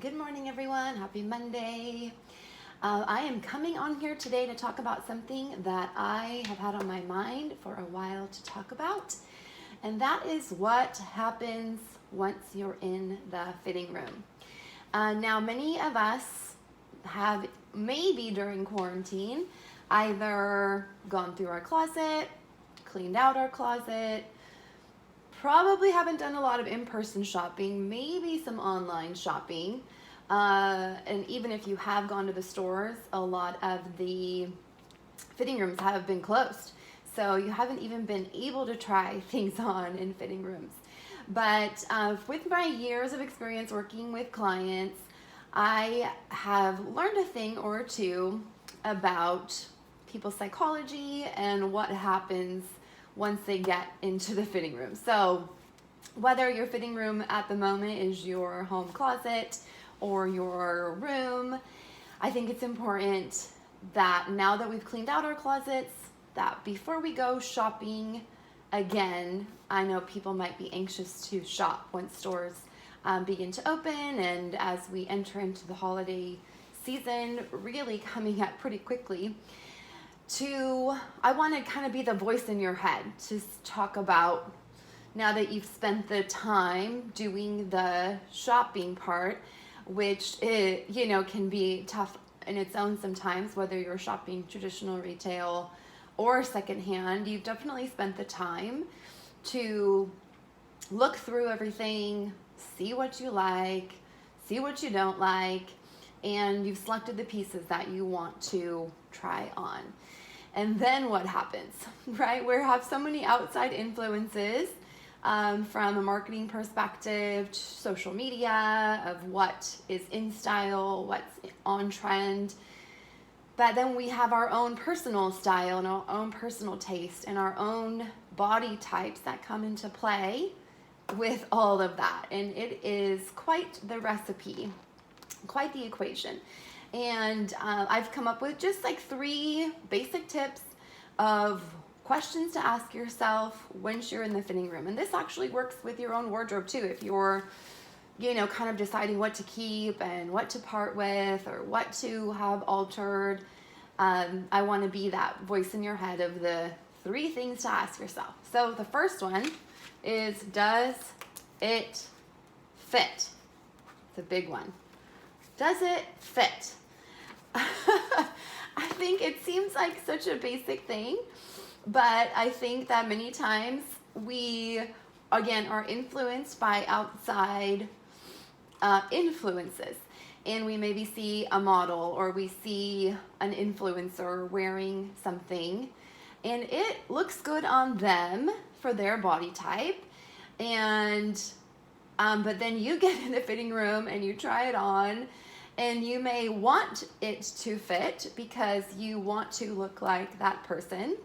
Good morning, everyone. Happy Monday. I am coming on here today to talk about something that I have had on my mind for a while to talk about, and that is what happens once you're in the fitting room. Now, many of us have maybe during quarantine either gone through our closet, cleaned out our closet, probably haven't done a lot of in-person shopping, maybe some online shopping. And even if you have gone to the stores, a lot of the fitting rooms have been closed. So you haven't even been able to try things on in fitting rooms. But with my years of experience working with clients, I have learned a thing or two about people's psychology and what happens once they get into the fitting room. So whether your fitting room at the moment is your home closet or your room, I think it's important that now that we've cleaned out our closets, that before we go shopping again, I know people might be anxious to shop once stores begin to open, and as we enter into the holiday season, really coming up pretty quickly. I want to kind of be the voice in your head to talk about, now that you've spent the time doing the shopping part, which can be tough in its own sometimes, whether you're shopping traditional retail or secondhand. You've definitely spent the time to look through everything, see what you like, see what you don't like, and you've selected the pieces that you want to try on. And then what happens, right? We have so many outside influences from a marketing perspective, social media, of what is in style, what's on trend. But then we have our own personal style and our own personal taste and our own body types that come into play with all of that. And it is quite the recipe, quite the equation. And I've come up with just like 3 basic tips of questions to ask yourself once you're in the fitting room. And this actually works with your own wardrobe too. If you're, kind of deciding what to keep and what to part with or what to have altered, I want to be that voice in your head of the 3 things to ask yourself. So the first one is, does it fit? It's a big one. Does it fit? I think it seems like such a basic thing, but I think that many times we, again, are influenced by outside influences. And we maybe see a model or we see an influencer wearing something and it looks good on them for their body type. And but then you get in the fitting room and you try it on, and you may want it to fit because you want to look like that person.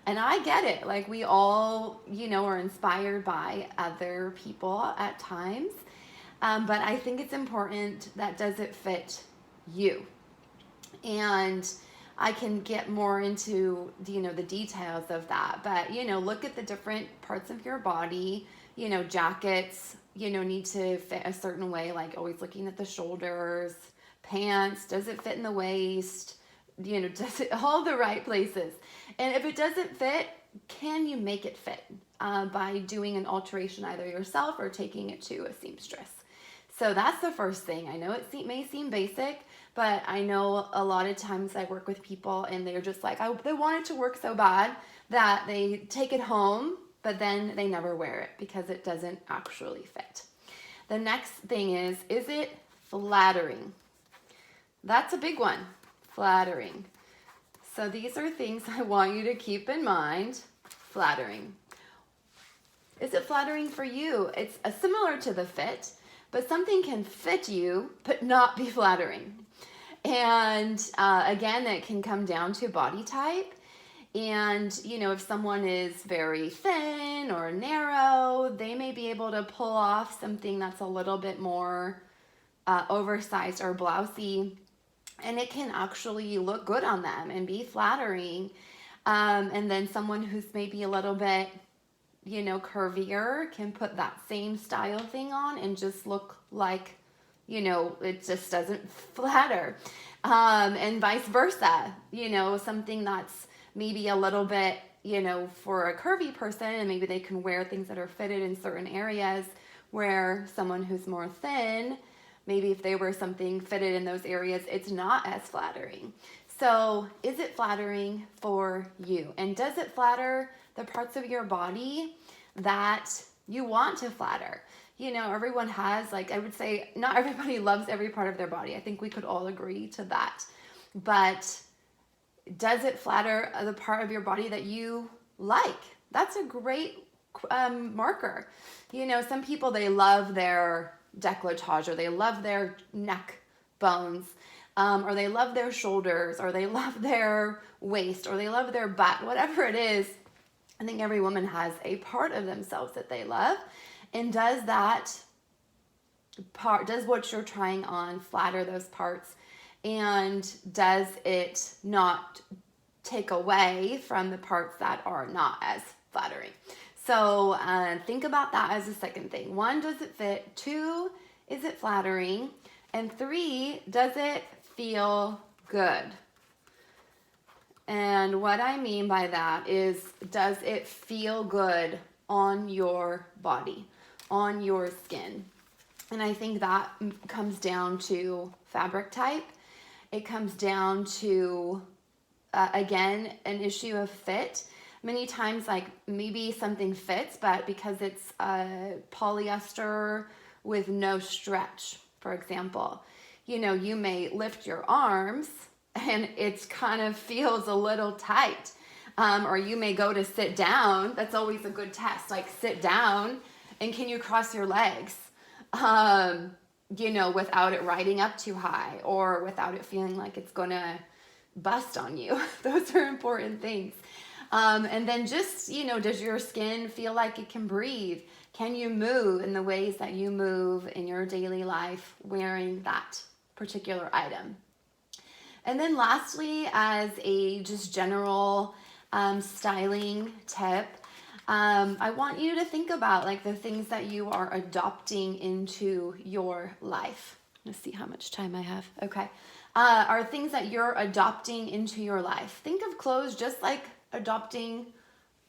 And I get it. Like, we all, are inspired by other people at times. But I think it's important that, does it fit you? And I can get more into, the details of that. But, look at the different parts of your body. Jackets, need to fit a certain way, like always looking at the shoulders. Pants, does it fit in the waist? Does it all the right places? And if it doesn't fit, can you make it fit by doing an alteration either yourself or taking it to a seamstress? So that's the first thing. I know it may seem basic, but I know a lot of times I work with people and they're just like, they want it to work so bad that they take it home, but then they never wear it because it doesn't actually fit. The next thing is it flattering? That's a big one, flattering. So these are things I want you to keep in mind. Flattering. Is it flattering for you? It's similar to the fit, but something can fit you but not be flattering. And again, it can come down to body type. And, if someone is very thin or narrow, they may be able to pull off something that's a little bit more oversized or blousy. And it can actually look good on them and be flattering. And then someone who's maybe a little bit, curvier can put that same style thing on and just look like it just doesn't flatter. And vice versa, something that's maybe a little bit, for a curvy person, and maybe they can wear things that are fitted in certain areas, where someone who's more thin, maybe if they wear something fitted in those areas, it's not as flattering. So is it flattering for you? And does it flatter the parts of your body that you want to flatter? Everyone has, I would say, not everybody loves every part of their body. I think we could all agree to that. But does it flatter the part of your body that you like? That's a great marker. Some people, they love their décolletage, or they love their neck bones, or they love their shoulders, or they love their waist, or they love their butt, whatever it is. I think every woman has a part of themselves that they love. And does what you're trying on flatter those parts? And does it not take away from the parts that are not as flattering? So think about that as a second thing. 1, does it fit? 2, is it flattering? And 3, does it feel good? And what I mean by that is, does it feel good on your body, on your skin? And I think that comes down to fabric type. It comes down to, again, an issue of fit. Many times, maybe something fits, but because it's polyester with no stretch, for example, you may lift your arms and it kind of feels a little tight. Or you may go to sit down. That's always a good test. Sit down, and can you cross your legs? Without it riding up too high, or without it feeling like it's gonna bust on you. Those are important things. And then just, does your skin feel like it can breathe? Can you move in the ways that you move in your daily life wearing that particular item? And then lastly, as a just general styling tip, I want you to think about the things that you are adopting into your life. Let's see how much time I have. Okay. Are things that you're adopting into your life. Think of clothes just like adopting.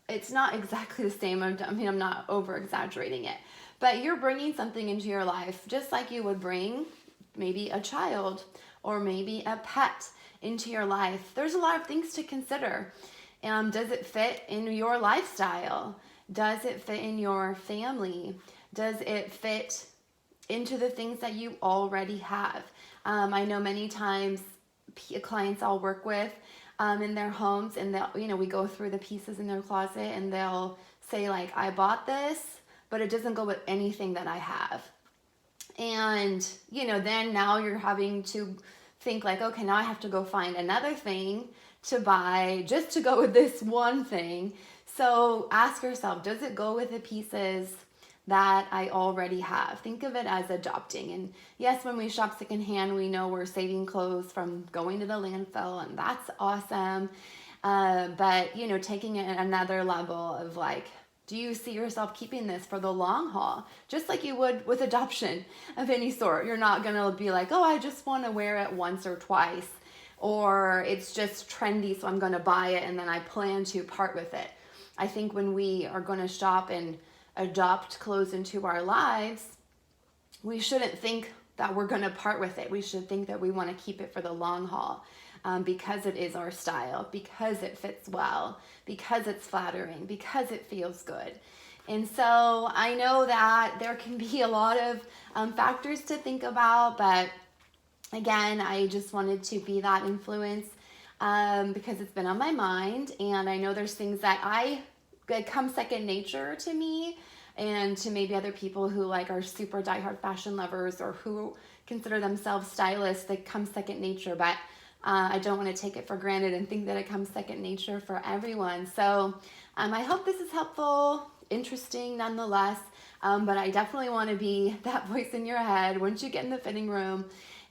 It's not exactly the same. I'm not over exaggerating it, but you're bringing something into your life just like you would bring maybe a child or maybe a pet into your life. There's a lot of things to consider. Does it fit in your lifestyle? Does it fit in your family? Does it fit into the things that you already have? I know many times clients I'll work with in their homes, and they'll, we go through the pieces in their closet, and they'll say I bought this, but it doesn't go with anything that I have. And, then now you're having to think okay, now I have to go find another thing to buy just to go with this one thing. So ask yourself, does it go with the pieces that I already have? Think of it as adopting. And yes, when we shop secondhand, we know we're saving clothes from going to the landfill, and that's awesome. But, taking it another level of do you see yourself keeping this for the long haul? Just like you would with adoption of any sort. You're not going to be oh, I just want to wear it once or twice, or it's just trendy, so I'm going to buy it and then I plan to part with it. I think when we are going to shop and adopt clothes into our lives, we shouldn't think that we're going to part with it. We should think that we want to keep it for the long haul. Because it is our style, because it fits well, because it's flattering, because it feels good. And so I know that there can be a lot of factors to think about, but again, I just wanted to be that influence because it's been on my mind, and I know there's things that come second nature to me and to maybe other people who are super diehard fashion lovers or who consider themselves stylists that come second nature, but I don't want to take it for granted and think that it comes second nature for everyone. So I hope this is helpful, interesting nonetheless, but I definitely want to be that voice in your head once you get in the fitting room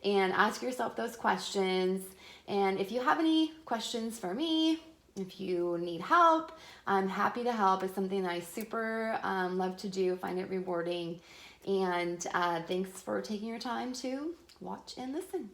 and ask yourself those questions. And if you have any questions for me, if you need help, I'm happy to help. It's something I super love to do, find it rewarding. And thanks for taking your time to watch and listen.